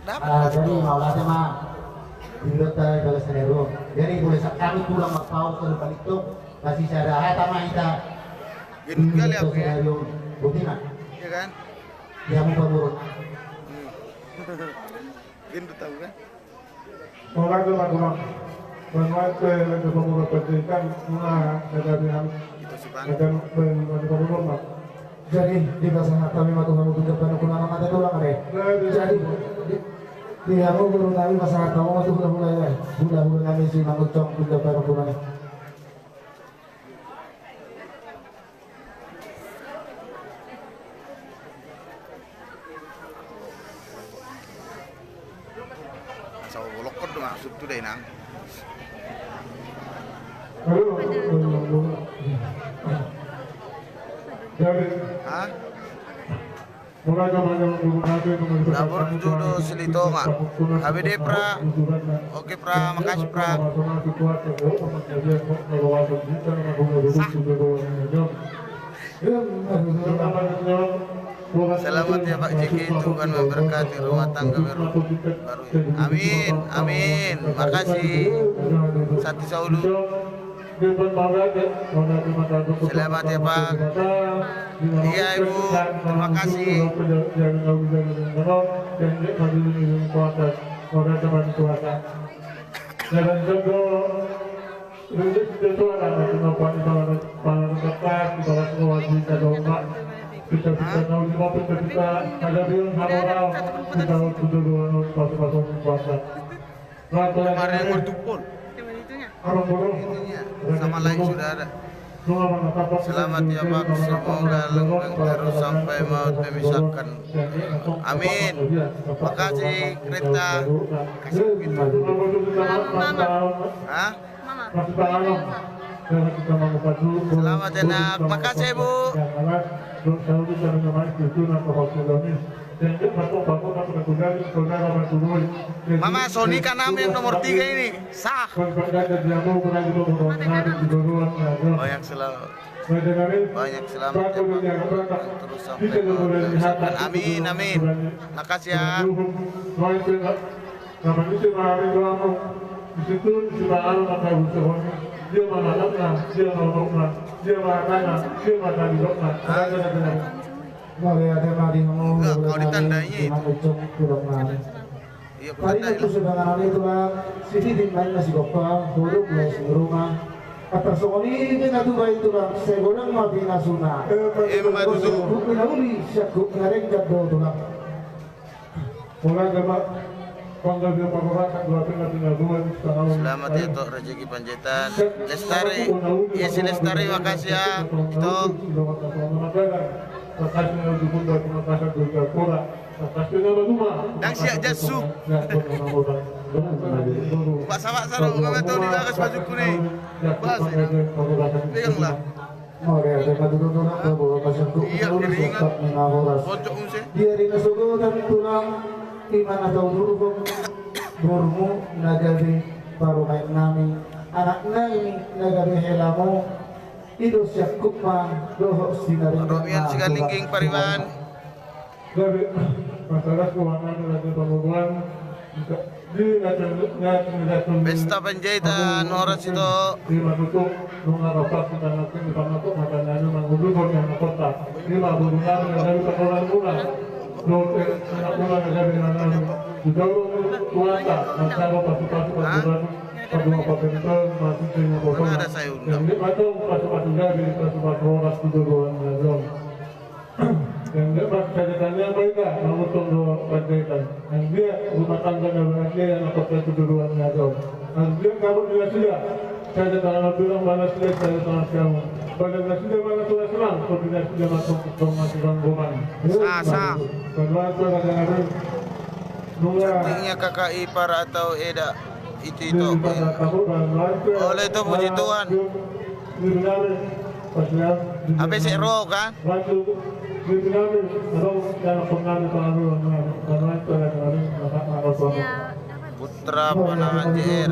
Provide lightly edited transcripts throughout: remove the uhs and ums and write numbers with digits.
Apa? Jadi maulatnya mah Bindot kalau scenario. Jadi boleh kami pulang mau ke balik itu masih saya ada kita. Gendut kali aku ya. Scenario bagaimana? Iya kan? Dia mau pemurut. Gendut tahu kan? Orang itu lakukan bermata dengan pemurut pendidikan mana dari yang Itu sih bang. akan pemurut. Jadi di bahasa kami matu kamu tutup dan kurang mata tulang deh. Jadi di aku guru kami bahasa kamu matu bulan-bulan ya. Bulan-bulan kami sih mangucong tutup dan kurang. Sawo bolok kod masuk tuh deh nang. Jadi Hah? mulai kemarin Dapur jodoh selito nggak? HBD pra. Oke pra, makasih pra. Selamat ya Pak Jiki, Tuhan memberkati rumah tangga baru. Amin, amin. Makasih. Sati Saulu. Selamat ya Pak. Iya Ibu, terima kasih. Kemarin yang bertumpul. Itunya sama lain sudah ada. Selamat ya Pak, semoga langgeng terus sampai maut memisahkan. Amin. Makasih kereta. Kasih gitu. Hah? Selamat ya nak. Makasih Bu. Mama Sony Kanam yang nomor 3 ini sah. Banyak selamat ya Pak. Terus sampai memisahkan. Amin amin. Makasih ya. Di situ diciptakan maka dia mana dia nolokna, dia mana dia mana dilokna. Boleh ada mari ngomong. Enggak, kau ditandainya itu. Iya, Tadi itu sebenarnya itu lah, sini di main nasi gopal, dulu mulai rumah. Atas sokoni dengan tuh baik itu lah, saya godang mati nasuna. Baru tuh. Bukan uli, siap ngareng jatuh tuh lah. Mulai dapat bangga dia pakorakan dua tinggal dua setengah. Selamat ya Tok rezeki Panjaitan. Lestari, ya si Lestari makasih ya. Itu. Dan siap jasu. Pak Sabak Sarung, kamu tahu di bagas bajuku nih. Bahas ini. Peganglah. Iya, diringan. Pojok musik. Dia ringan suku dan tulang iman atau dulu burmu nagari baru main nami anak nami nagari helamu itu siap kupa doh sinar Romian Sigalingking Pariwan. Dari masalah keuangan dan pembangunan di Pesta Panjaitan orang situ. di Maluku mengharapkan kita nanti di Maluku makanya mengunduh yang kota di Maluku dari pengelolaan bulan anak bulan dari mana juga kuasa masalah pasukan kedua pemerintah masih punya kota Mana ada saya undang? yang itu pasukan dari pasukan orang tujuan nazar yang dia pakai mereka mengutung dua panjaitan yang dia rumah tangga dan dia yang kota tujuan nazar dan dia kamu tidak sudah saya tangan bilang mana sudah saya tangan kamu pada sudah mana sudah senang kalau sudah masuk ke masuk gangguan Sah. kedua itu ada nunggu Tingnya kakak ipar atau Eda. Itu. Oleh itu puji Tuhan. Habis ro kan? Putra Panahan JR.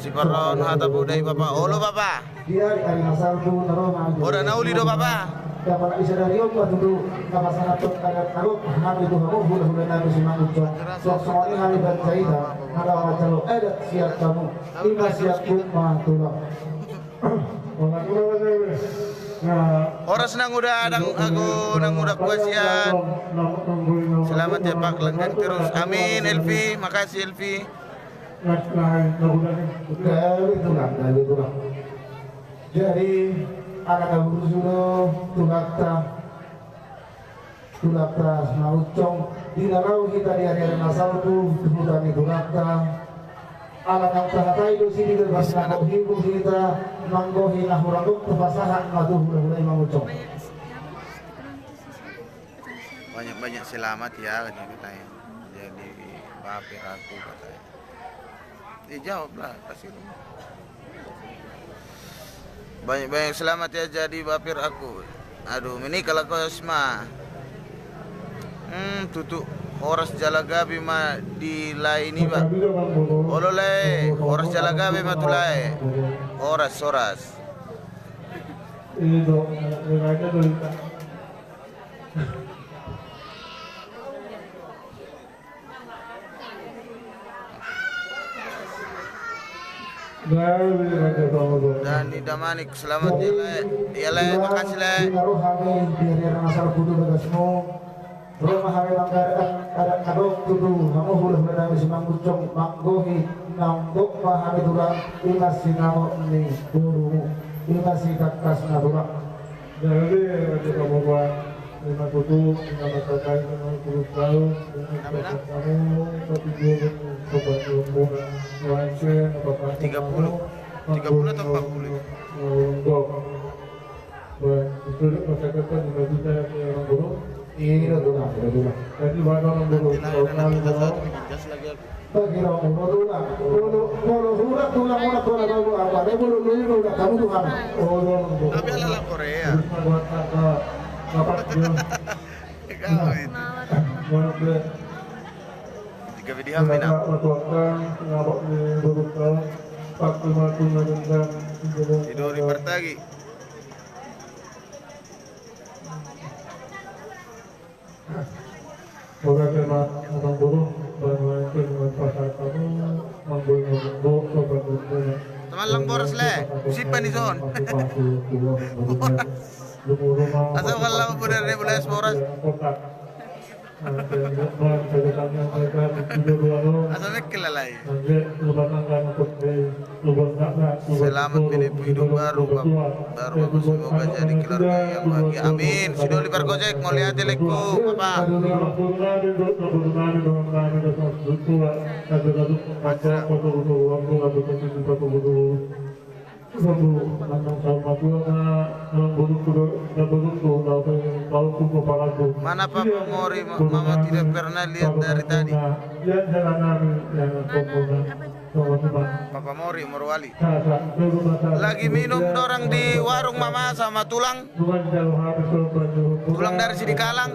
Si paron hata budai Bapak. Olo Bapak. Dia di kali nasal tu naruh maju. Ora nauli do Bapak. Dapat isa dari om dulu kapasan atau ada taruh hari itu kamu hula nabi si mangucong. Sok soalnya hari dan saida ada macam ada siap kamu. Lima siap kumah tulang. Oras nang udah adang aku nang udah kuasian. Selamat ya Pak, langgeng terus. Amin Elvi, makasih Elvi. Dari tulang. Jadi anak guru sudah tulakta mangucong di dalam kita di hari nasal tu hutan itu tulakta. Alat yang terhatai itu sini berbahasa nak hibu kita manggohi nahuranduk terpasahan madu hula-hula mangucong. Banyak-banyak selamat ya katanya. Jadi bapir aku katanya. Jawablah kasih lu. Banyak-banyak selamat ya jadi bapir aku. Aduh, ini kalau kau Yosma. Tutup Horas Jalagabi ma di laini ba. Olole, Horas Jalagabi ma tulai. Horas. Itu, mereka cerita. Dan di Damanik selamat ya le makasih le. Rumah hari langgaran ada kadok tudu kamu hula-hula dari si mangucong manggohi nambok pahami durang imas sinamo ni guru imas si kakas na durang. Jadi ada kamu buat 5 tutup, 5 masakan, 50 tahun, kamu tapi dulu sobat bunga, wancen, apa 30 atau 40? Untuk itu masyarakat juga bisa orang buruh. Iya durang. Jadi banyak orang buruh. Bagi orang buruh durang, tulang apa? Dia buruh udah kamu Tuhan. Tapi ala Korea. Dapat dia. Jika video mina. Tidur di pertagi. Semoga tema orang buruh dan dengan pasar kamu membuat sobat berbuat. Teman lang boros le. Sipan ni son. Asal kalau benar ni boleh boros. Asal mekil lalai. Selamat menempuh hidup baru Bapak semoga jadi keluarga yang bahagia. Amin. Sudah libar gojek mau lihat jelekku Bapak. Mana Papa Mori? Mama tidak pernah lihat dari tadi. Papa Mori Morwali lagi minum dorang di warung Mama sama tulang dari Sidikalang.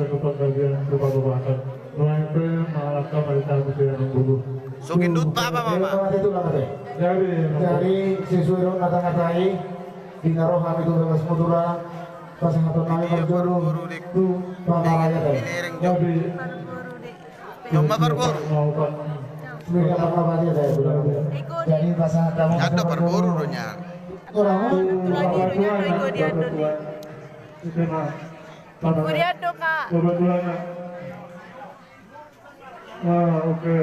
Sokin dut apa Mama? Jadi sesuai dengan kata-katai dinaruh kami itu dengan semua pas satu kali berjuru itu pamalanya tadi. Jadi Cuma berburu. Mereka pamalanya tadi. Jadi pas kamu Ada berburu nya. orang Kuriado Kak. kebetulan. Oke.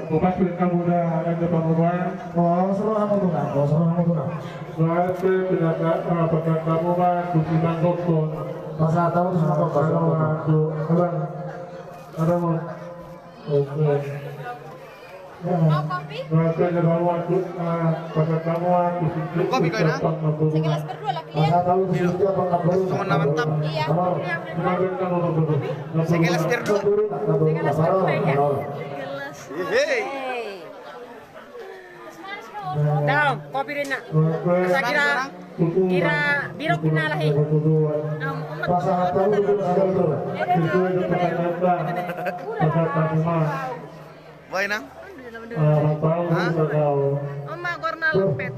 Bukas kamu udah ada pengumuman. seru kamu tuh kan, Soalnya tidak apakah kamu mah tulisan dokter. masa tahu terus mau Ada mau. Oke. Mau kopi? Berarti ada bawa pada kamu aku Kopi kau nak? Segelas berdua lah masa kalian. tahu terus dia apa nggak perlu Cuma mantap. Iya. Segelas bir dulu. Hei. Daw, kopi rin na. Sa kira biro kinalahi. masa tahu terus ada betul Baik nang. Matang kakao. Oma korna lempet.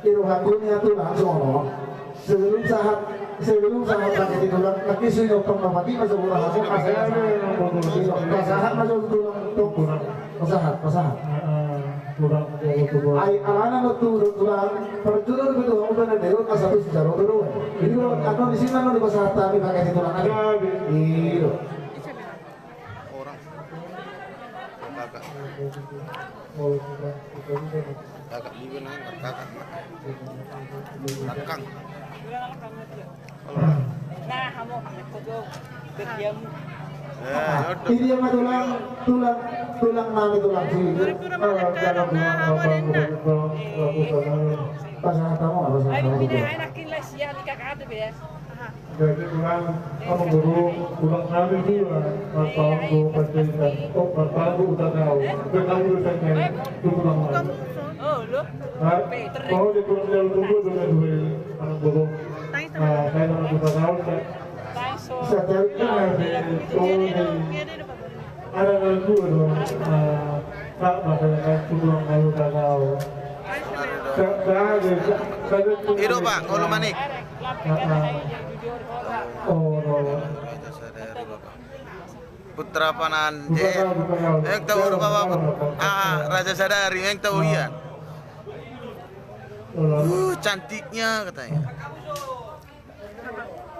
Iruh hakunya tuh langsung loh. Sebelum saat pakai tulang lagi sudah pemapati masuk kurang langsung pasahat masuk tulang pasahat. Ay alana no tulang perjuangan itu udah ada dulu asal sejarah dulu. Jadi kalau di sini no di pasahat tapi pakai tulang lagi. Iya. Orang. Kakak. Kakak juga nang kakak. Kakang. Nah, kamu kodo berdiam. Yaudah. Ini yang tulang nami tulang sini. Pasahat kamu nggak pasahat Ayo kamu pindah gitu. enakin lah sih di kakak ada ya. Jadi kamu guru pulang kali juga matang tuh pacitan. Oh matang tuh udah tahu. Kita dulu saja tuh pulang lagi. Oh, lu. Oh di pulang jalur tunggu dulu anak guru. Saya nama kita tahu kan. Ada lagu dong, tak makanya pulang lalu tak tahu. Hidup Pak, ngulu manik. Oh, Raja Sadari Bapak. Putra Panan yang tahu Bapak. Raja Sadari yang tahu iya. Cantiknya katanya.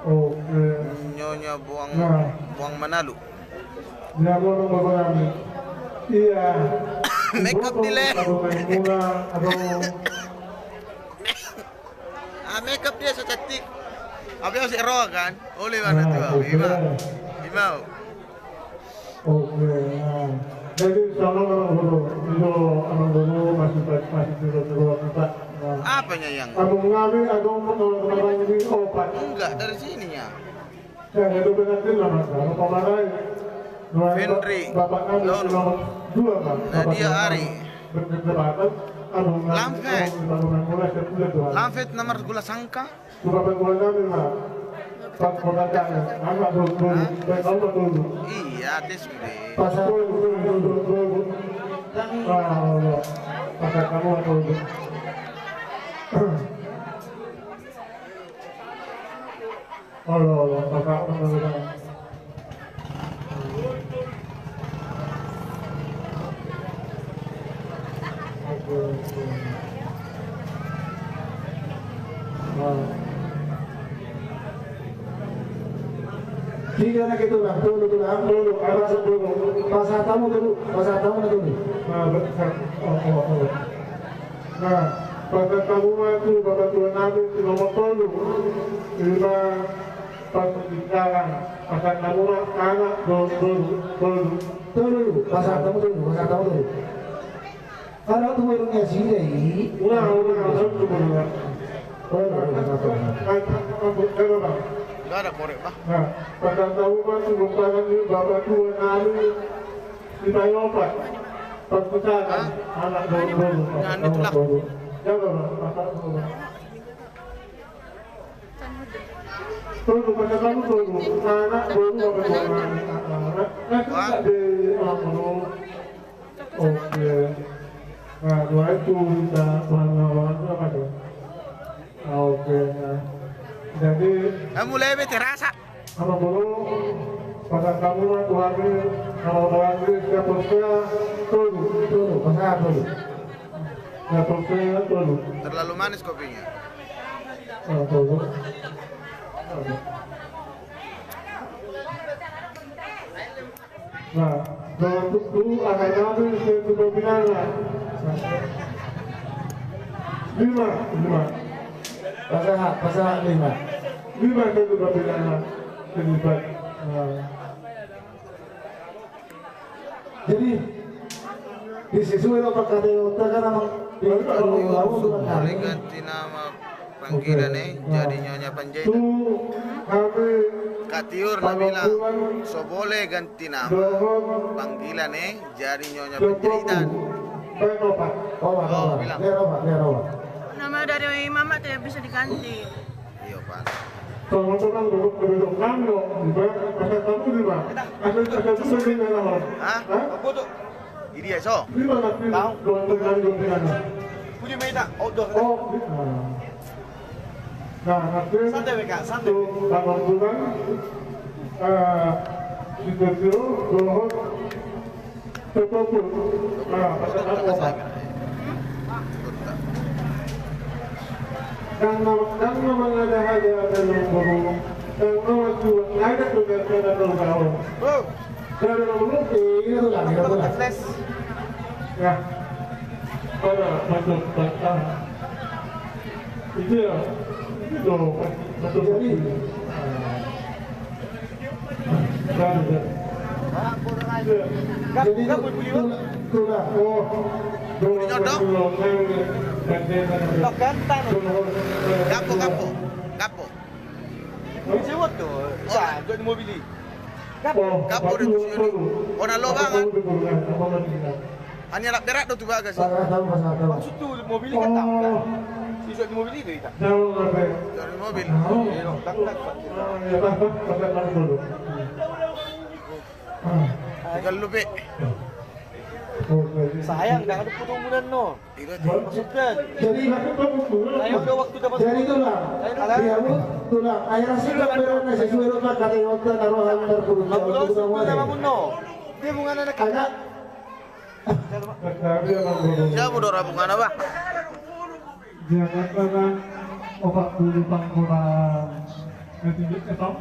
oke. Nyonya buang Manalu. Dia mau kami. Iya. Make up di leh. Make up dia secantik. Apa yang si Roa kan? Oleh mana tuh? Ima. Oke. Jadi sama orang guru, itu orang guru masih terus kita. Apanya yang? Kamu mengambil atau mengambil ini obat? Enggak dari sininya. Yang itu berarti nama kalau pemarai. Henry. Bapak kami nomor 2 Pak. Nadia Ari. Berkesempatan. Lamfet. Mulai sepuluh Tuhan. Lamfet nomor gula sangka. Bapak gula kami Pak. Pak ponakan, anak dulu, baik Allah dulu. Iya, tes gede. Pasahat Dulu. Allah. Pasal kamu dulu. Allah, kakak menurut. Tiga anak itu lah, dulu, pasahat kamu dulu. Nah, pada kamu itu Bapak Tuhan Nabi di nomor 10 lima pas pembicaraan pasal kamu anak Dulu, pasahat kamu dulu. Kalau tuh warungnya sini, udah Enggak ada korek, Pak. Nah, pada tahu itu bukan Bapak Tuhan Nabi di Tayopat pas pembicaraan anak dulu. Jaga Bapak dulu. Tunggu pada kamu tunggu anak dulu anak nanti di dulu. Oke. Nah dua itu kita bahan apa tuh? Oke. Jadi Mulai terasa. apa dulu pada kamu Tuhan ini kalau Tuhan ini siapa tunggu pasahat dulu. siapa tunggu. Terlalu manis kopinya. Tunggu. Nah, untuk dulu akan ambil satu binatang. 5. Pasahat 5. 5 satu binatang terlibat. Jadi disesuai apa kata Yota kan memang Boleh ganti nama panggilan jadi Nyonya Panjaitan. Itu kami Katiur Nabila. So boleh ganti nama panggilan jadi Nyonya Panjaitan. baik Pak. Bilang. Biar Obat. Nama dari mama tidak bisa diganti. Iya, Pak. Teman-teman duduk kami loh, pasal kamu di mana? Ada itu sendiri nama. Hah? Ini dia so. Di mana sih? Doang di mana? Punya meja outdoor. Oh, nah, nanti Santai mereka, santai. tanggal bulan itu doang tertutup. Nah, masalah apa? Karena mengada ada dalam burung, karena juga ada juga dalam tahun. Oh, Dalam burung Ini tuh lah, itu lah. flash. ya, pada masuk batang. Itu ya, itu masuk Jadi, jadi itu lah. Oh, Gantang. Kapo, kapo. Kapo. Sewot tu. Sah, duduk di mobil ni. Kapo dia tu sini. Oh, nak lubang kan? Hanya nak berat tu bagas. Para tahu masa tahu. Maksud tu mobil ni kan tak kan? Siswa di mobil ni tak? Dari mobil. Tak tak. Tinggal lebih. Sayang dah ada pertemuan no. Maksudkan Jadi, saya udah waktu dapat jadi itulah. Dia itulah. Ayah nasi tak berat nasi suara tak kata waktu naruh hal terkurung. Mabulos itu nama muno. Dia bunga anak Agak Siapa dora bunga apa? Jangan pernah obat dulu pangkuran. Nanti kita tahu